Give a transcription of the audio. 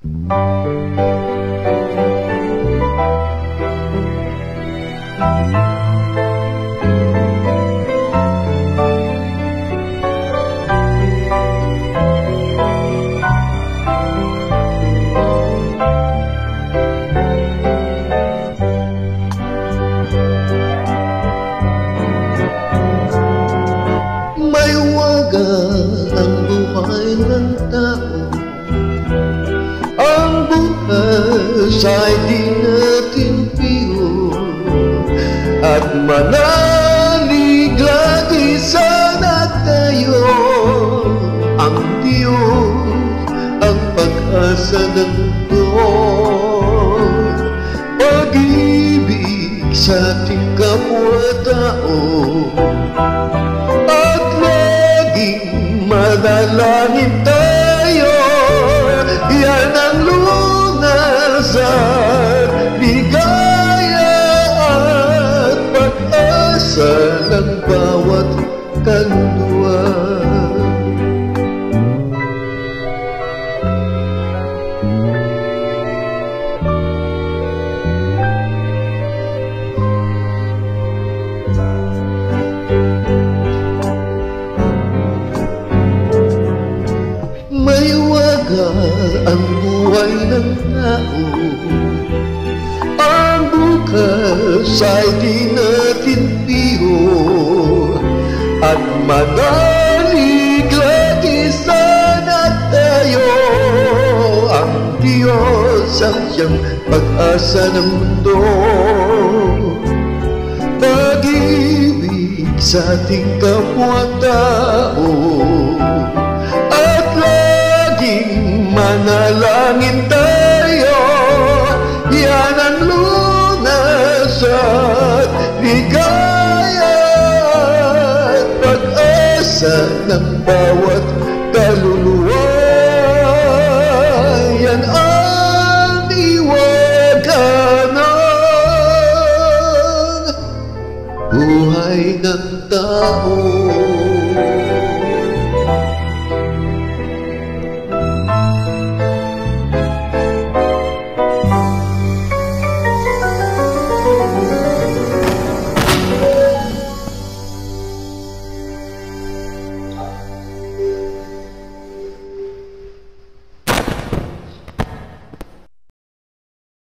May wagas ang buhay ng tao, ang bukas ay di natin bigo, at manalig lagi sana tayo. Ang Diyos ang pag-asa ng mundo, pag-ibig sa ating kapwa-tao, at laging manalangin tayo. Yan ang lunas at ligaya at pag-asa ng bawat kaluluwa. May wagas ang buhay ng tao, ang bukas ay di natin bigo, at manalig lagi sana tayo. Ang Diyos ang siyang pag-asa ng mundo, pag-ibig sa ating kapwa-tao, manalangin tayo. Yan ang lunas at ligaya at pag-asa ng bawat kaluluwa. Yan ang iwagan ng buhay ng tao.